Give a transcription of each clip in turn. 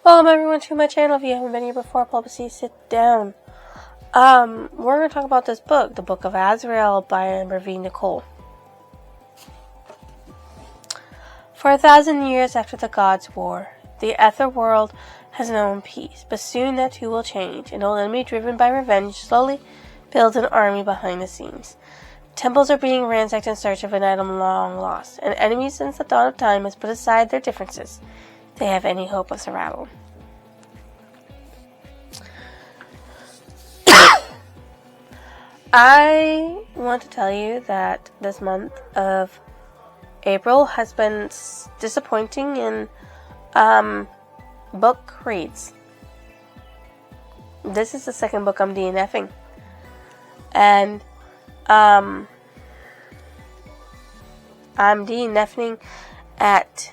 Welcome everyone to my channel. If you haven't been here before, please sit down. We're going to talk about this book, the Book of Azrael by Amber Nicole. For 1,000 years after the gods' war, the ether world has known peace, but soon that too will change. An old enemy driven by revenge slowly builds an army behind the scenes. Temples are being ransacked in search of an item long lost. An enemy since the dawn of time has put aside their differences. They have any hope of survival. I want to tell you that this month of April has been disappointing in book reads. This is the second book I'm DNFing. And I'm DNFing at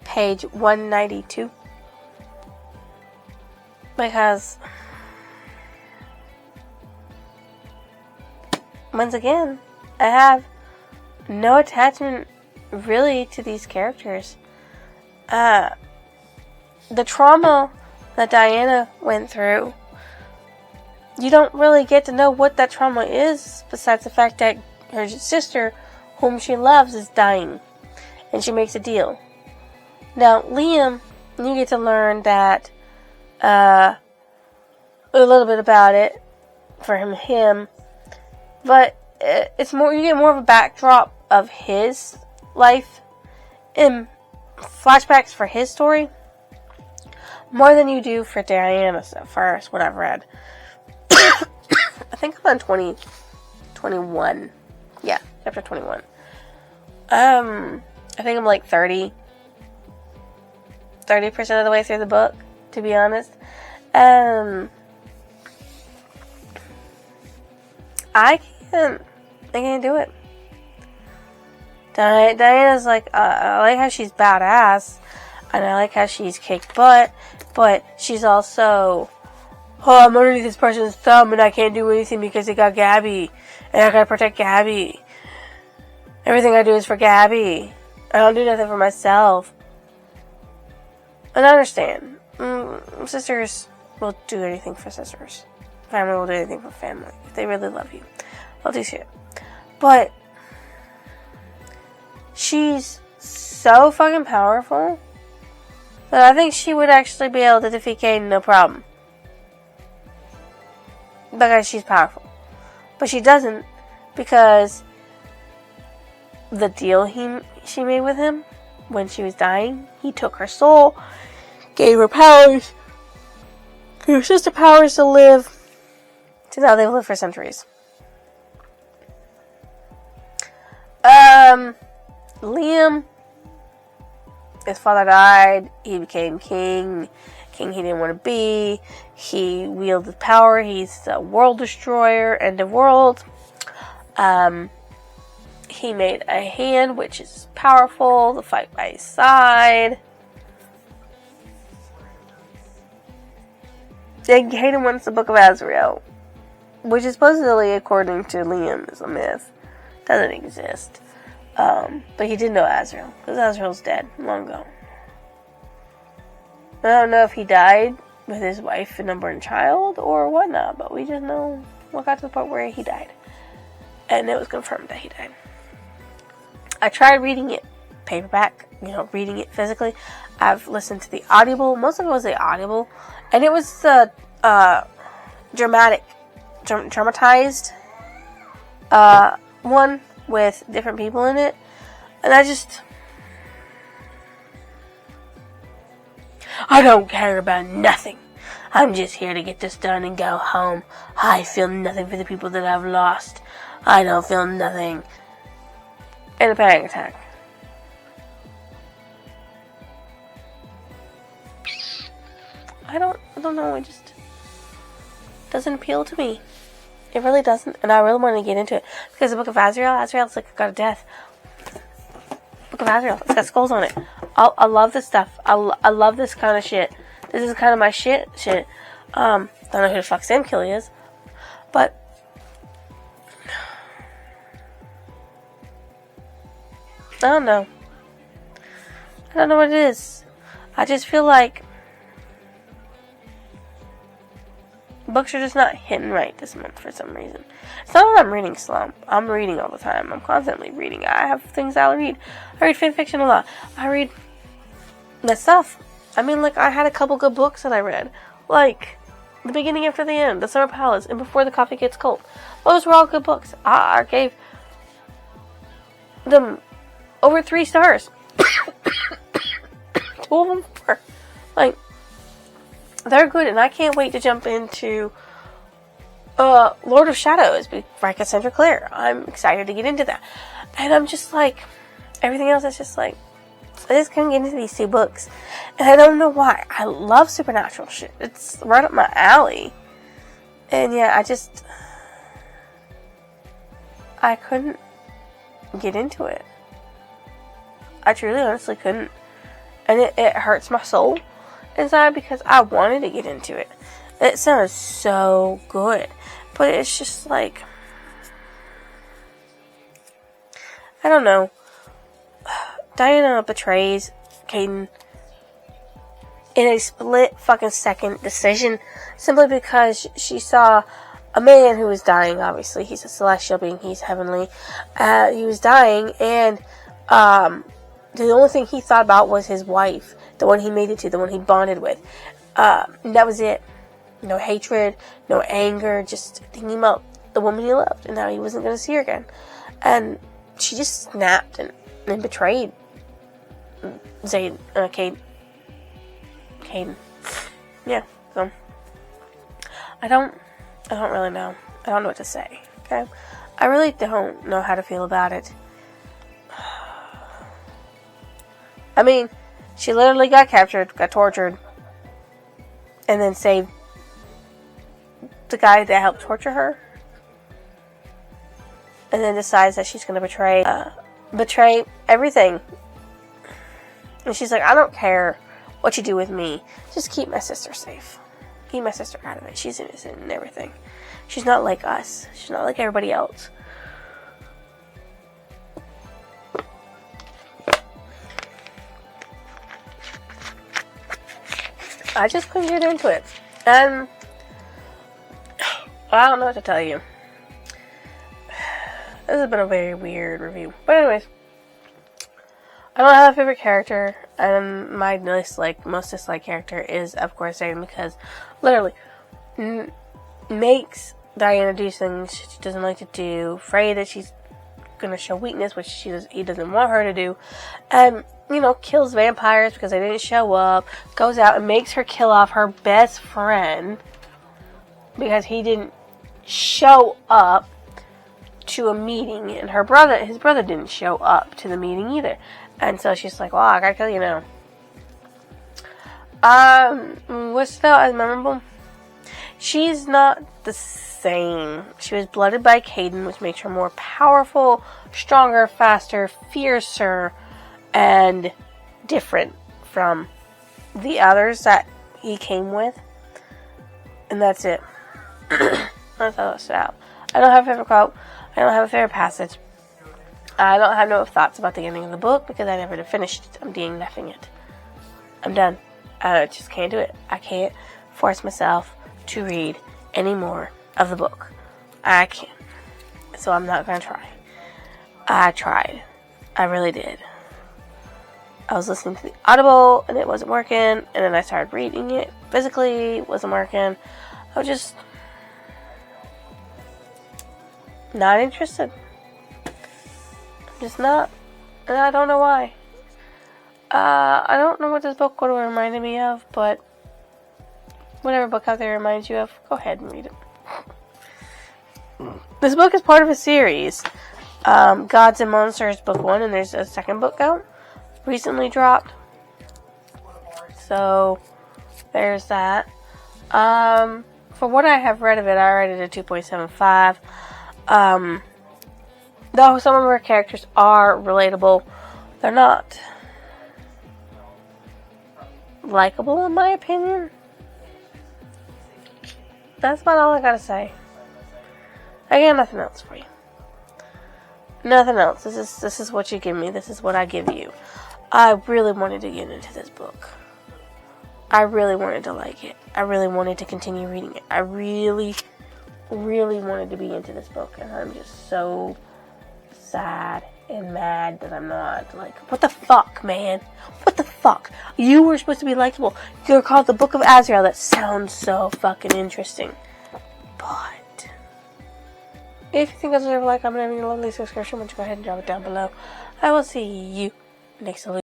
page 192 because once again I have no attachment really to these characters. The trauma that Diana went through, you don't really get to know what that trauma is besides the fact that her sister, whom she loves, is dying and she makes a deal. Now, Liam, you get to learn that a little bit about it for him, but it's more, you get more of a backdrop of his life and flashbacks for his story more than you do for Diana's at first, what I've read. I think I'm on 21. Yeah, chapter 21. I think I'm like 30% of the way through the book, to be honest. I can't do it. Diana's like, I like how she's badass, and I like how she's kicked butt, but she's also, I'm underneath this person's thumb, and I can't do anything because they got Gabby, and I gotta protect Gabby. Everything I do is for Gabby. I don't do nothing for myself. And I understand. Sisters will do anything for sisters. Family will do anything for family. If they really love you, they'll do shit. But she's so fucking powerful that I think she would actually be able to defeat Caden no problem. Because she's powerful. But she doesn't, because the deal she made with him when she was dying, he took her soul, gave her powers, gave her sister powers to live. So now they've lived for centuries. Liam, his father died, he became king he didn't want to be, he wielded power, he's a world destroyer, end of world. He made a hand, which is powerful, to fight by his side. And Caden wants the Book of Azrael, which is supposedly, according to Liam, is a myth. Doesn't exist. But he did know Azrael, because Azrael's dead long ago. I don't know if he died with his wife and unborn child or whatnot, but we just know what got to the point where he died. And it was confirmed that he died. I tried reading it paperback, reading it physically. I've listened to the Audible. Most of it was the Audible. And it was the dramatized one with different people in it. And I don't care about nothing. I'm just here to get this done and go home. I feel nothing for the people that I've lost. I don't feel nothing. And a panic attack. I don't know, it just doesn't appeal to me. It really doesn't, and I really want to get into it. Because the Book of Azrael's like a god of death. Book of Azrael, it's got skulls on it. I love this stuff. I love this kind of shit. This is kind of my shit. Don't know who the fuck Sam Kelly is. But I don't know. I don't know what it is. I just feel like books are just not hitting right this month for some reason. It's not that I'm reading slump. I'm reading all the time. I'm constantly reading. I have things I'll read. I read fan fiction a lot. I read that stuff. I mean, like, I had a couple good books that I read. Like, The Beginning After the End, The Summer Palace, and Before the Coffee Gets Cold. Those were all good books. I gave them over 3 stars. 2 of them 4. Like, they're good, and I can't wait to jump into Lord of Shadows by Cassandra Clare. I'm excited to get into that. And I'm just like, everything else is just like, I just couldn't get into these 2 books. And I don't know why. I love supernatural shit. It's right up my alley. And yeah, I couldn't get into it. I truly, honestly couldn't. And it hurts my soul inside because I wanted to get into it. It sounded so good. But it's just like, I don't know. Diana betrays Caden in a split fucking second decision simply because she saw a man who was dying. Obviously, he's a celestial being, he's heavenly. He was dying, and the only thing he thought about was his wife, the one he made it to, the one he bonded with. And that was it. No hatred, no anger, just thinking about the woman he loved and how he wasn't going to see her again. And she just snapped and betrayed Caden. Yeah, so I don't really know. I don't know what to say. Okay, I really don't know how to feel about it. I mean, she literally got captured, got tortured, and then saved the guy that helped torture her, and then decides that she's going to betray everything. And she's like, I don't care what you do with me. Just keep my sister safe. Keep my sister out of it. She's innocent and everything. She's not like us. She's not like everybody else. I just couldn't get into it. And I don't know what to tell you. This has been a very weird review. But anyways, I don't have a favorite character, and my most disliked character is, of course, Aiden, because literally makes Diana do things she doesn't like to do, afraid that she's gonna show weakness, which he doesn't want her to do, and kills vampires because they didn't show up, goes out and makes her kill off her best friend because he didn't show up to a meeting, and his brother didn't show up to the meeting either. And so she's like, well, I gotta kill you now. What's still as memorable? She's not the same. She was blooded by Caden, which makes her more powerful, stronger, faster, fiercer, and different from the others that he came with. And that's it. That's how it stood out. I don't have a favorite quote. I don't have a favorite passage. I don't have no thoughts about the ending of the book because I never finished it. I'm DNFing it. I'm done. I just can't do it. I can't force myself to read any more of the book. I can't. So I'm not going to try. I tried. I really did. I was listening to the Audible and it wasn't working. And then I started reading it physically. It wasn't working. I was just not interested. I'm just not. And I don't know why. I don't know what this book would have reminded me of, but whatever book out there reminds you of, go ahead and read it. This book is part of a series, Gods and Monsters Book 1, and there's a second book out, recently dropped. So, there's that. For what I have read of it, I rated it a 2.75. Though some of her characters are relatable, they're not likable in my opinion. That's about all I gotta say. I got nothing else for you. Nothing else. This is what you give me. This is what I give you. I really wanted to get into this book. I really wanted to like it. I really wanted to continue reading it. I really, really wanted to be into this book, and I'm just so sad and mad that I'm not. Like, what the fuck, man? What the fuck? You were supposed to be likable. You're called the Book of Azrael. That sounds so fucking interesting. But if you think I deserve a like, comment, and a lovely subscription, why don't you go ahead and drop it down below. I will see you next week.